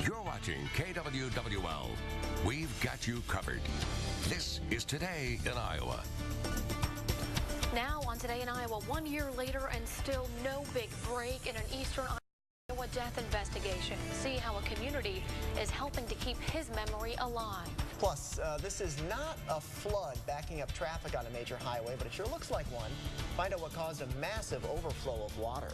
You're watching KWWL. We've got you covered. This is Today in Iowa. Now on Today in Iowa, 1 year later and still no big break in an eastern Iowa death investigation. See how a community is helping to keep his memory alive. Plus, this is not a flood backing up traffic on a major highway, but it sure looks like one. Find out what caused a massive overflow of water.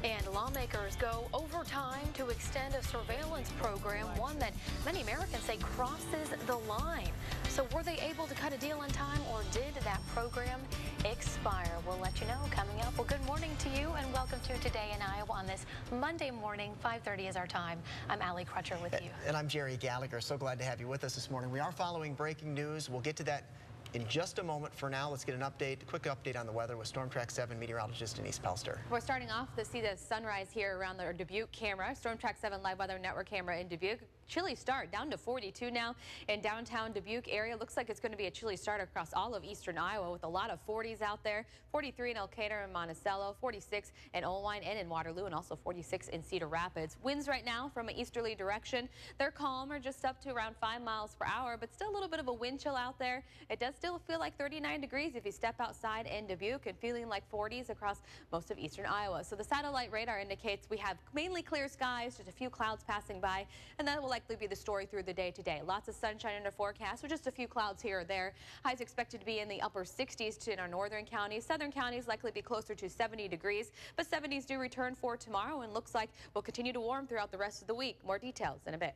And lawmakers go overtime to extend a surveillance program, one that many Americans say crosses the line. So were they able to cut a deal in time, or did that program expire? We'll let you know coming up. Well, good morning to you and welcome to Today in Iowa on this Monday morning. 5:30 is our time. I'm Allie Crutcher with you. And I'm Jerry Gallagher. So glad to have you with us this morning. We are following breaking news. We'll get to that in just a moment. For now, let's get an update, quick update on the weather with Storm Track 7 meteorologist Denise Pelster. We're starting off to see the sunrise here around the Dubuque camera. Storm Track 7 live weather network camera in Dubuque. Chilly start, down to 42 now in downtown Dubuque area. Looks like it's going to be a chilly start across all of eastern Iowa with a lot of 40s out there. 43 in Elkader and Monticello, 46 in Olwine and in Waterloo, and also 46 in Cedar Rapids. Winds right now from an easterly direction. They're calm, or just up to around 5 miles per hour, but still a little bit of a wind chill out there. It does still feel like 39 degrees if you step outside in Dubuque, and feeling like 40s across most of eastern Iowa. So the satellite radar indicates we have mainly clear skies, just a few clouds passing by, and that will likely be the story through the day today. Lots of sunshine in our forecast with just a few clouds here or there. Highs expected to be in the upper 60s in our northern counties. Southern counties likely be closer to 70 degrees, but 70s do return for tomorrow, and looks like we'll continue to warm throughout the rest of the week. More details in a bit.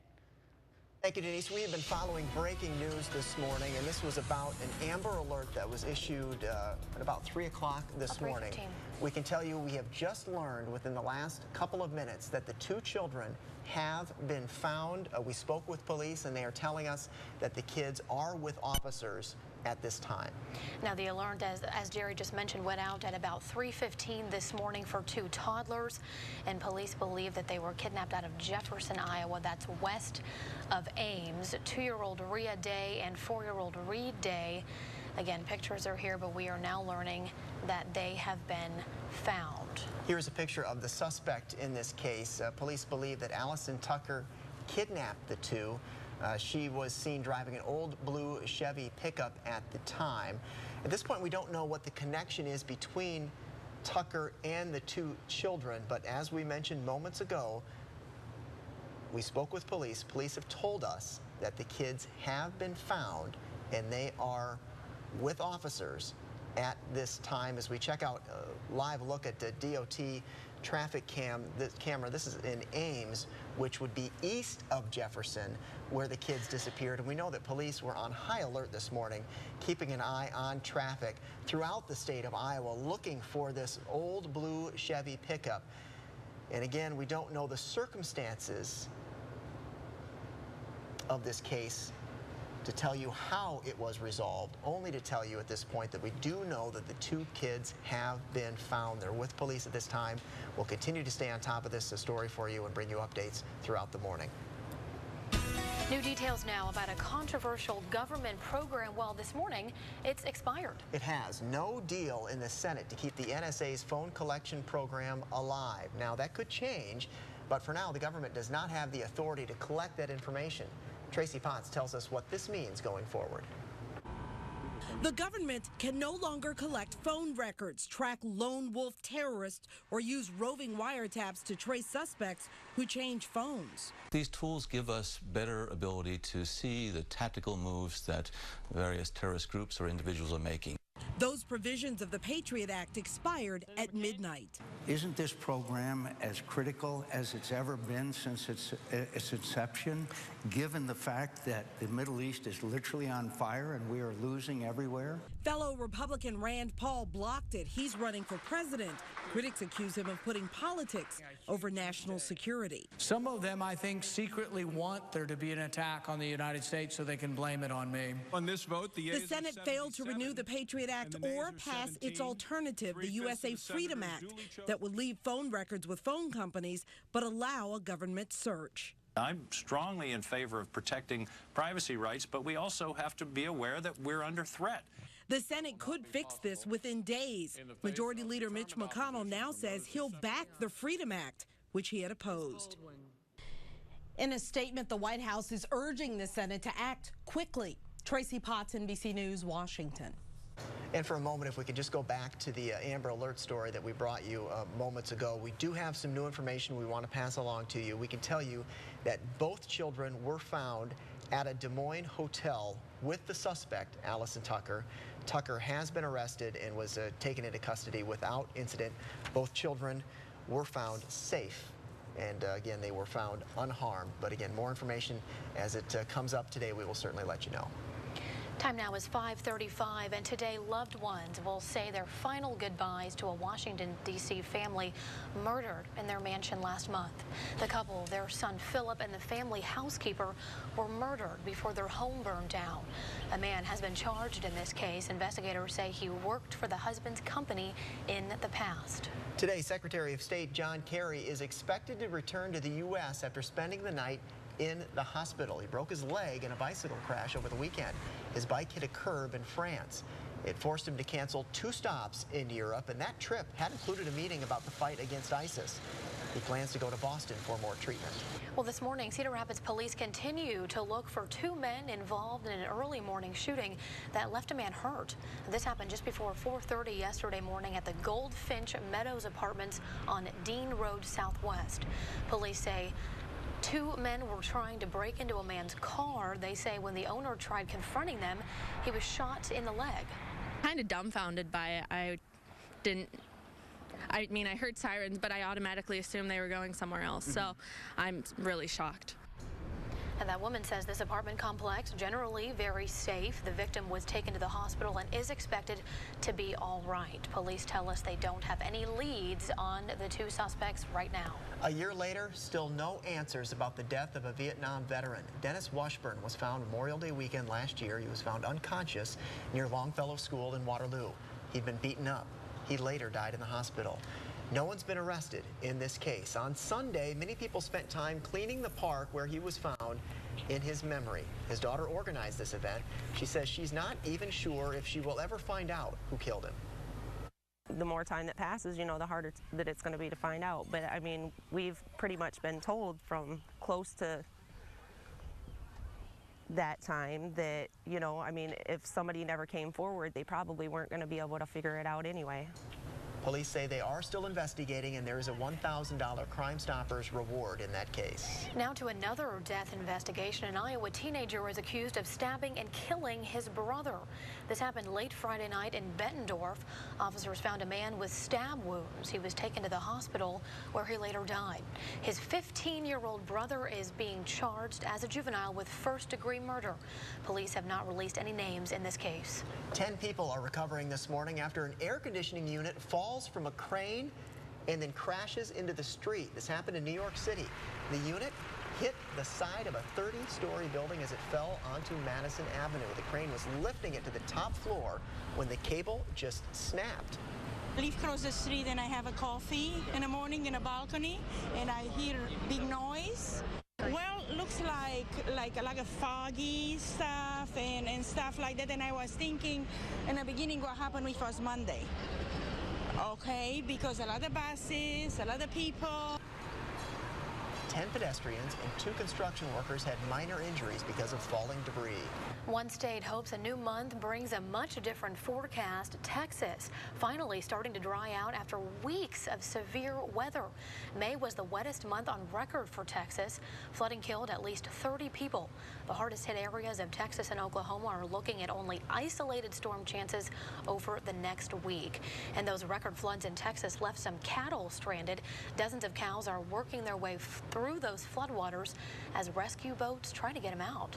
Thank you, Denise. We have been following breaking news this morning, and this was about an Amber Alert that was issued at about 3 o'clock this morning. We can tell you we have just learned within the last couple of minutes that the 2 children have been found. We spoke with police, and they are telling us that the kids are with officers at this time. Now, the alert, as Jerry just mentioned, went out at about 3:15 this morning for 2 toddlers, and police believe that they were kidnapped out of Jefferson, Iowa. That's west of Ames. 2-year-old Rhea Day and 4-year-old Reed Day. Again, pictures are here, but we are now learning that they have been found. Here's a picture of the suspect in this case. Police believe that Allison Tucker kidnapped the 2. She was seen driving an old blue Chevy pickup at the time. At this point, we don't know what the connection is between Tucker and the 2 children, but as we mentioned moments ago, we spoke with police. Police have told us that the kids have been found, and they are with officers at this time. As we check out a live look at the DOT traffic camera, this is in Ames, which would be east of Jefferson, where the kids disappeared. And we know that police were on high alert this morning, keeping an eye on traffic throughout the state of Iowa, looking for this old blue Chevy pickup. And again, we don't know the circumstances of this case to tell you how it was resolved, only to tell you at this point that we do know that the 2 kids have been found. They're with police at this time. We'll continue to stay on top of this story for you and bring you updates throughout the morning. New details now about a controversial government program. Well, this morning, it's expired. It has. No deal in the Senate to keep the NSA's phone collection program alive. Now, that could change, but for now, the government does not have the authority to collect that information. Tracy Potts tells us what this means going forward. The government can no longer collect phone records, track lone wolf terrorists, or use roving wiretaps to trace suspects who change phones. These tools give us better ability to see the tactical moves that various terrorist groups or individuals are making. Those provisions of the Patriot Act expired at midnight. Isn't this program as critical as it's ever been since its inception, given the fact that the Middle East is literally on fire and we are losing everywhere? Fellow Republican Rand Paul blocked it. He's running for president. Critics accuse him of putting politics over national security. Some of them, I think, secretly want there to be an attack on the United States so they can blame it on me. On this vote, the Senate failed to renew the Patriot Act or pass its alternative, the USA Freedom Act, that would leave phone records with phone companies but allow a government search. I'm strongly in favor of protecting privacy rights, but we also have to be aware that we're under threat. The Senate could fix this within days. Majority Leader Mitch McConnell now says he'll back the Freedom Act, which he had opposed. In a statement, the White House is urging the Senate to act quickly. Tracy Potts, NBC News, Washington. And for a moment, if we could just go back to the Amber Alert story that we brought you moments ago, we do have some new information we want to pass along to you. We can tell you that both children were found at a Des Moines hotel with the suspect, Allison Tucker. Tucker has been arrested and was taken into custody without incident. Both children were found safe. And again, they were found unharmed. But again, more information as it comes up today, we will certainly let you know. Time now is 5:35, and today loved ones will say their final goodbyes to a Washington, D.C. family murdered in their mansion last month. The couple, their son Philip, and the family housekeeper were murdered before their home burned down. A man has been charged in this case. Investigators say he worked for the husband's company in the past. Today, Secretary of State John Kerry is expected to return to the U.S. after spending the night in the hospital. He broke his leg in a bicycle crash over the weekend. His bike hit a curb in France. It forced him to cancel 2 stops in Europe, and that trip had included a meeting about the fight against ISIS. He plans to go to Boston for more treatment. Well, this morning, Cedar Rapids police continue to look for 2 men involved in an early morning shooting that left a man hurt. This happened just before 4:30 yesterday morning at the Goldfinch Meadows Apartments on Dean Road Southwest. Police say 2 men were trying to break into a man's car. They say when the owner tried confronting them, he was shot in the leg. Kind of dumbfounded by it. I mean, I heard sirens, but I automatically assumed they were going somewhere else. So I'm really shocked. And that woman says this apartment complex generally very safe. The victim was taken to the hospital and is expected to be all right. Police tell us they don't have any leads on the 2 suspects right now. A year later, still no answers about the death of a Vietnam veteran. Dennis Washburn was found Memorial Day weekend last year. He was found unconscious near Longfellow School in Waterloo. He'd been beaten up. He later died in the hospital. No one's been arrested in this case. On Sunday, many people spent time cleaning the park where he was found in his memory. His daughter organized this event. She says she's not even sure if she will ever find out who killed him. The more time that passes, you know, the harder that it's going to be to find out. But I mean, we've pretty much been told from close to that time that, you know, I mean, if somebody never came forward, they probably weren't going to be able to figure it out anyway. Police say they are still investigating, and there is a $1,000 Crime Stoppers reward in that case. Now to another death investigation. An Iowa teenager is accused of stabbing and killing his brother. This happened late Friday night in Bettendorf. Officers found a man with stab wounds. He was taken to the hospital where he later died. His 15-year-old brother is being charged as a juvenile with first-degree murder. Police have not released any names in this case. 10 people are recovering this morning after an air conditioning unit falls from a crane and then crashes into the street. This happened in New York City. The unit hit the side of a 30-story building as it fell onto Madison Avenue. The crane was lifting it to the top floor when the cable just snapped. I live across the street and I have a coffee in the morning in a balcony and I hear big noise. Well, looks like a foggy stuff and stuff like that. And I was thinking in the beginning what happened with us Monday. Okay, because a lot of buses, a lot of people. 10 pedestrians and 2 construction workers had minor injuries because of falling debris. One state hopes a new month brings a much different forecast. Texas finally starting to dry out after weeks of severe weather. May was the wettest month on record for Texas. Flooding killed at least 30 people. The hardest hit areas of Texas and Oklahoma are looking at only isolated storm chances over the next week. And those record floods in Texas left some cattle stranded. Dozens of cows are working their way through those floodwaters as rescue boats try to get them out.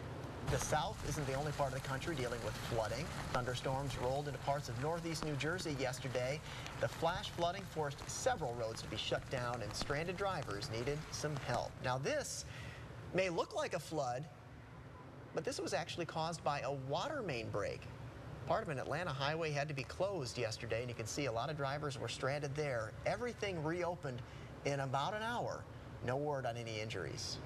The South isn't the only part of the country dealing with flooding. Thunderstorms rolled into parts of northeast New Jersey yesterday. The flash flooding forced several roads to be shut down, and stranded drivers needed some help. Now, this may look like a flood, but this was actually caused by a water main break. Part of an Atlanta highway had to be closed yesterday, and you can see a lot of drivers were stranded there. Everything reopened in about an hour. No word on any injuries.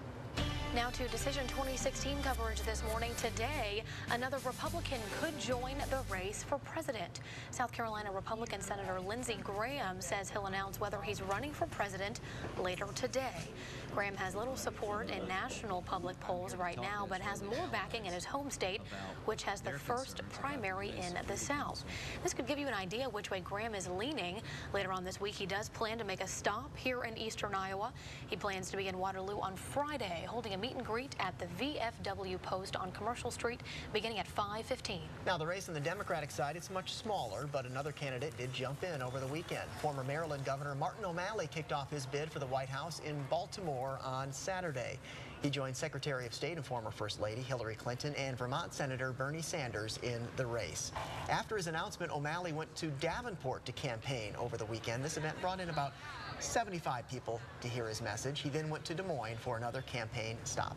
Now to Decision 2016 coverage this morning. Today, another Republican could join the race for president. South Carolina Republican Senator Lindsey Graham says he'll announce whether he's running for president later today. Graham has little support in national public polls right now, but has more backing in his home state, which has the first primary in the South. This could give you an idea which way Graham is leaning. Later on this week, he does plan to make a stop here in eastern Iowa. He plans to be in Waterloo on Friday, holding a meet and greet at the VFW post on Commercial Street beginning at 5:15. Now, the race on the Democratic side is much smaller, but another candidate did jump in over the weekend. Former Maryland Governor Martin O'Malley kicked off his bid for the White House in Baltimore on Saturday. He joined Secretary of State and former First Lady Hillary Clinton and Vermont Senator Bernie Sanders in the race. After his announcement, O'Malley went to Davenport to campaign over the weekend. This event brought in about 75 people to hear his message. He then went to Des Moines for another campaign stop.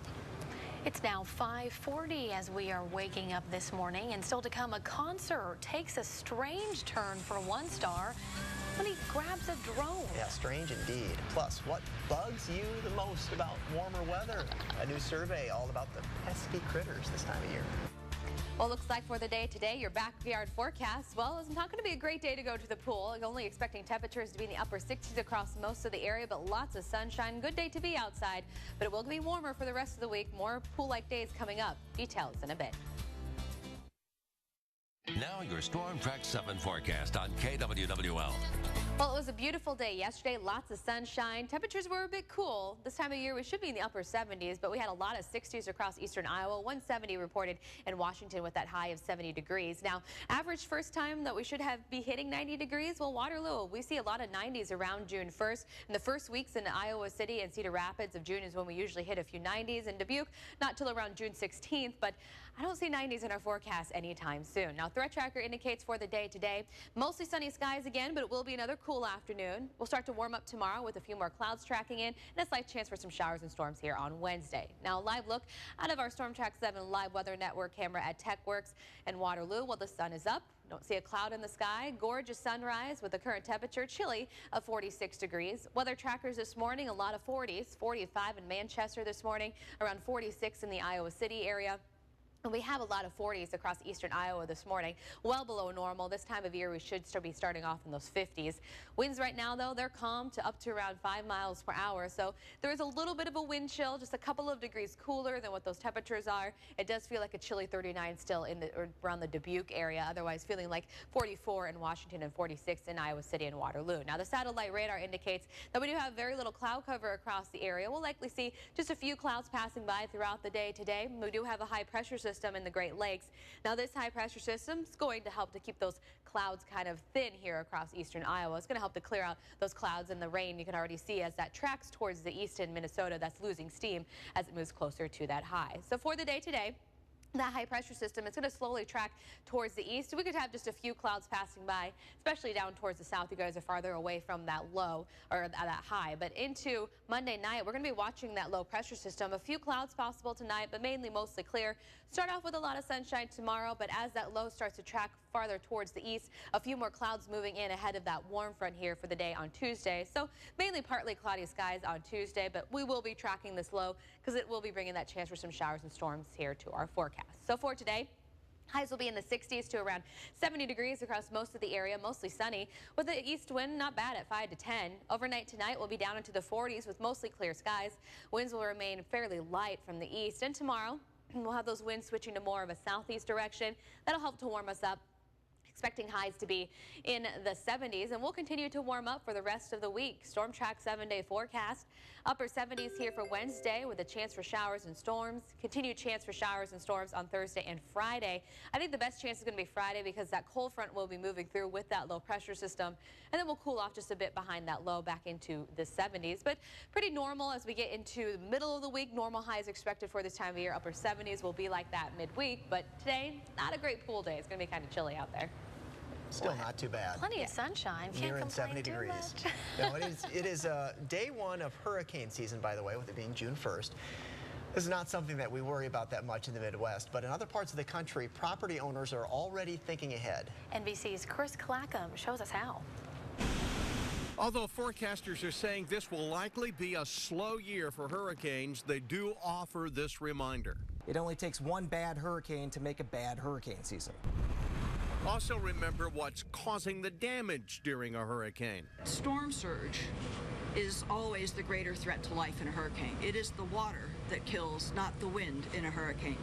It's now 5:40 as we are waking up this morning, and still to come, a concert takes a strange turn for one star when he grabs a drone. Yeah, strange indeed. Plus, what bugs you the most about warmer weather? A new survey all about the pesky critters this time of year. Well, it looks like for the day today, your backyard forecast, well, it's not going to be a great day to go to the pool. Only expecting temperatures to be in the upper 60s across most of the area, but lots of sunshine. Good day to be outside, but it will be warmer for the rest of the week. More pool-like days coming up. Details in a bit. Now your Storm Track 7 forecast on KWWL. Well, it was a beautiful day yesterday, lots of sunshine. Temperatures were a bit cool. This time of year, we should be in the upper 70s, but we had a lot of 60s across eastern Iowa. 170 reported in Washington with that high of 70 degrees. Now, average first time that we should be hitting 90 degrees, well, Waterloo, we see a lot of 90s around June 1st. In the first weeks in Iowa City and Cedar Rapids of June is when we usually hit a few 90s. In Dubuque, not till around June 16th, but I don't see 90s in our forecast anytime soon. Now, Threat Tracker indicates for the day today, mostly sunny skies again, but it will be another cool afternoon. We'll start to warm up tomorrow with a few more clouds tracking in and a slight chance for some showers and storms here on Wednesday. Now, a live look out of our Storm Track 7 live weather network camera at TechWorks and Waterloo. Well, the sun is up. Don't see a cloud in the sky. Gorgeous sunrise with the current temperature chilly of 46 degrees. Weather trackers this morning, a lot of 40s. 45 in Manchester this morning, around 46 in the Iowa City area. And we have a lot of 40s across eastern Iowa this morning, well below normal. This time of year, we should still be starting off in those 50s. Winds right now, though, they're calm to up to around 5 miles per hour. So there is a little bit of a wind chill, just a couple of degrees cooler than what those temperatures are. It does feel like a chilly 39 still around the Dubuque area. Otherwise, feeling like 44 in Washington and 46 in Iowa City and Waterloo. Now, the satellite radar indicates that we do have very little cloud cover across the area. We'll likely see just a few clouds passing by throughout the day today. We do have a high pressure system in the Great Lakes. Now, this high pressure system is going to help to keep those clouds kind of thin here across eastern Iowa. It's going to help to clear out those clouds and the rain you can already see as that tracks towards the east in Minnesota. That's losing steam as it moves closer to that high. So for the day today, that high pressure system is going to slowly track towards the east. We could have just a few clouds passing by, especially down towards the south. You guys are farther away from that low or that high. But into Monday night, we're going to be watching that low pressure system. A few clouds possible tonight, but mainly mostly clear. Start off with a lot of sunshine tomorrow, but as that low starts to track farther towards the east, a few more clouds moving in ahead of that warm front here for the day on Tuesday. So mainly partly cloudy skies on Tuesday, but we will be tracking this low because it will be bringing that chance for some showers and storms here to our forecast. So for today, highs will be in the 60s to around 70 degrees across most of the area, mostly sunny, with the east wind not bad at 5 to 10. Overnight tonight will be down into the 40s with mostly clear skies. Winds will remain fairly light from the east, and tomorrow we'll have those winds switching to more of a southeast direction. That'll help to warm us up. Expecting highs to be in the 70s, and we'll continue to warm up for the rest of the week. Storm Track 7-day forecast. Upper 70s here for Wednesday with a chance for showers and storms. Continued chance for showers and storms on Thursday and Friday. I think the best chance is going to be Friday because that cold front will be moving through with that low pressure system, and then we'll cool off just a bit behind that low back into the 70s. But pretty normal as we get into the middle of the week. Normal highs expected for this time of year. Upper 70s will be like that midweek, but today, not a great pool day. It's going to be kind of chilly out there. Still not too bad. Plenty of sunshine. Can't Nearing complain 70 too degrees. much. No, it is day one of hurricane season, by the way, with it being June 1st. This is not something that we worry about that much in the Midwest, but in other parts of the country, property owners are already thinking ahead. NBC's Chris Clackham shows us how. Although forecasters are saying this will likely be a slow year for hurricanes, they do offer this reminder. It only takes one bad hurricane to make a bad hurricane season. Also remember what's causing the damage during a hurricane. Storm surge is always the greater threat to life in a hurricane. It is the water that kills, not the wind in a hurricane.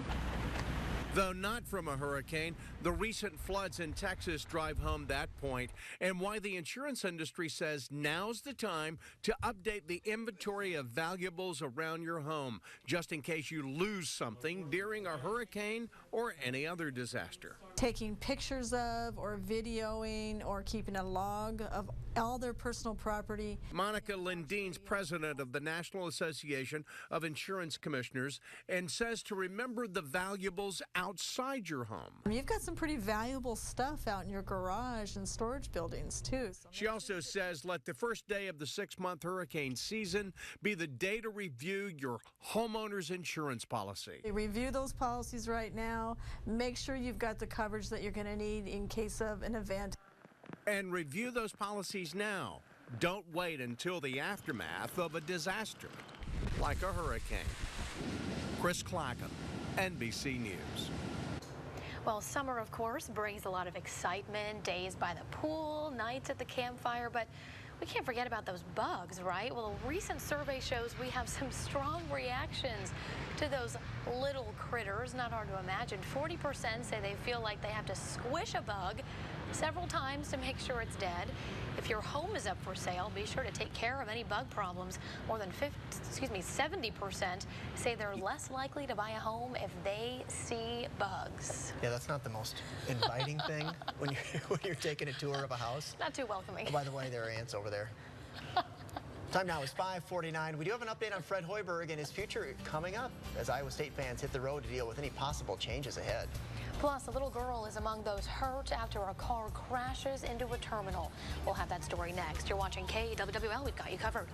Though not from a hurricane, the recent floods in Texas drive home that point, and why the insurance industry says now's the time to update the inventory of valuables around your home, just in case you lose something during a hurricane or any other disaster. Taking pictures of or videoing or keeping a log of all their personal property. Monica Lindine's president of the National Association of Insurance Commissioners and says to remember the valuables outside your home. You've got some pretty valuable stuff out in your garage and storage buildings too. She also says let the first day of the 6-month hurricane season be the day to review your homeowner's insurance policy. Review those policies right now. Make sure you've got the coverage that you're going to need in case of an event. And review those policies now. Don't wait until the aftermath of a disaster, like a hurricane. Chris Clackham, NBC News. Well, summer, of course, brings a lot of excitement, days by the pool, nights at the campfire, but we can't forget about those bugs, right? Well, a recent survey shows we have some strong reactions to those little critters. Not hard to imagine. 40% say they feel like they have to squish a bug several times to make sure it's dead. If your home is up for sale, be sure to take care of any bug problems. More than 70% say they're less likely to buy a home if they see bugs. Yeah, that's not the most inviting thing when you're taking a tour of a house. Not too welcoming. Oh, by the way, there are ants over there. Time now is 5:49. We do have an update on Fred Hoiberg and his future coming up as Iowa State fans hit the road to deal with any possible changes ahead. Plus, a little girl is among those hurt after a car crashes into a terminal. We'll have that story next. You're watching KWWL. We've got you covered.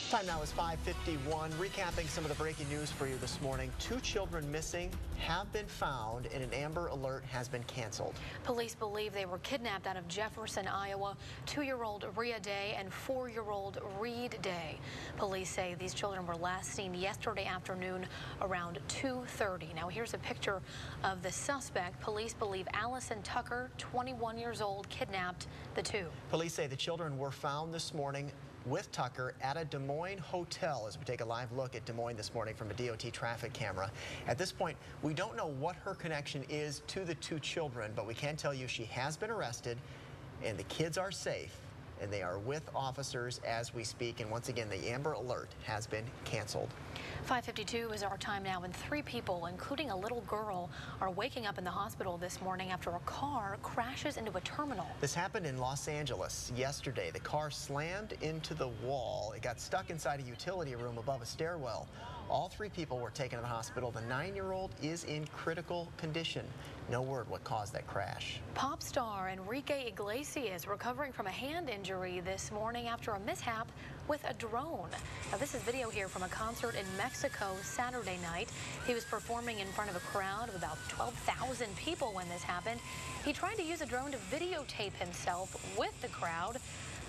Time now is 5:51. Recapping some of the breaking news for you this morning. 2 children missing have been found and an Amber Alert has been canceled. Police believe they were kidnapped out of Jefferson, Iowa. 2-year-old Rhea Day and 4-year-old Reed Day. Police say these children were last seen yesterday afternoon around 2:30. Now here's a picture of the suspect. Police believe Allison Tucker, 21 years old, kidnapped the 2. Police say the children were found this morning with Tucker at a Des Moines hotel as we take a live look at Des Moines this morning from a DOT traffic camera. At this point, we don't know what her connection is to the 2 children, but we can tell you she has been arrested and the kids are safe and they are with officers as we speak. And once again, the Amber Alert has been canceled. 5:52 is our time now, and 3 people, including a little girl, are waking up in the hospital this morning after a car crashes into a terminal. This happened in Los Angeles yesterday. The car slammed into the wall. It got stuck inside a utility room above a stairwell. All 3 people were taken to the hospital. The 9-year-old is in critical condition. No word what caused that crash. Pop star Enrique Iglesias recovering from a hand injury this morning after a mishap with a drone. Now this is video here from a concert in Mexico Saturday night. He was performing in front of a crowd of about 12,000 people when this happened. He tried to use a drone to videotape himself with the crowd.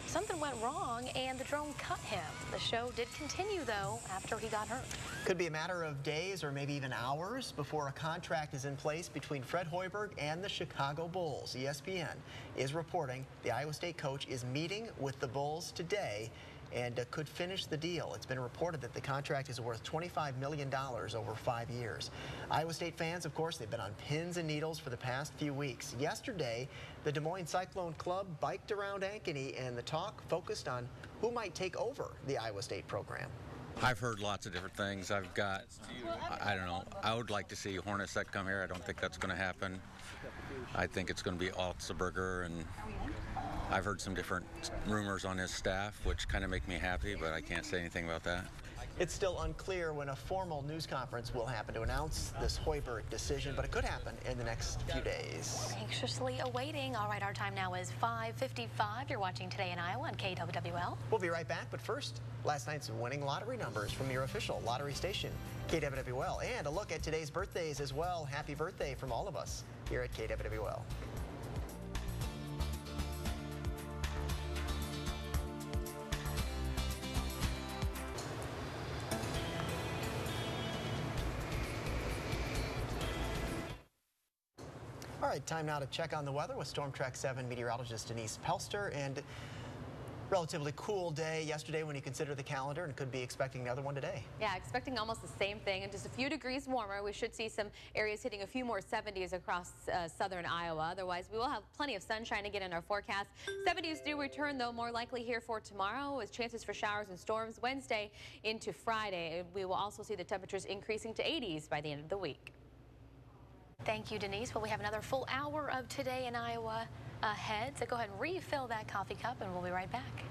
Something went wrong and the drone cut him. The show did continue though after he got hurt. Could be a matter of days or maybe even hours before a contract is in place between Fred Hoiberg and the Chicago Bulls. ESPN is reporting the Iowa State coach is meeting with the Bulls today and could finish the deal. It's been reported that the contract is worth $25 million over 5 years. Iowa State fans, of course, they've been on pins and needles for the past few weeks. Yesterday, the Des Moines Cyclone Club biked around Ankeny, and the talk focused on who might take over the Iowa State program. I've heard lots of different things. I don't know. I would like to see Hornacek come here. I don't think that's going to happen. I think it's going to be Altsberger, and I've heard some different rumors on his staff, which kind of make me happy, but I can't say anything about that. It's still unclear when a formal news conference will happen to announce this Hoiberg decision, but it could happen in the next few days. Anxiously awaiting. All right, our time now is 5:55. You're watching Today in Iowa on KWWL. We'll be right back, but first, last night's winning lottery numbers from your official lottery station, KWWL, and a look at today's birthdays as well. Happy birthday from all of us here at KWWL. All right, time now to check on the weather with Storm Track 7 meteorologist Denise Pelster. And Relatively cool day yesterday when you consider the calendar, and could be expecting another one today. Yeah, expecting almost the same thing and just a few degrees warmer. We should see some areas hitting a few more 70s across southern Iowa. Otherwise, we will have plenty of sunshine again in our forecast. 70s do return, though, more likely here for tomorrow, with chances for showers and storms Wednesday into Friday. We will also see the temperatures increasing to 80s by the end of the week. Thank you, Denise. Well, we have another full hour of Today in Iowa ahead, so go ahead and refill that coffee cup, and we'll be right back.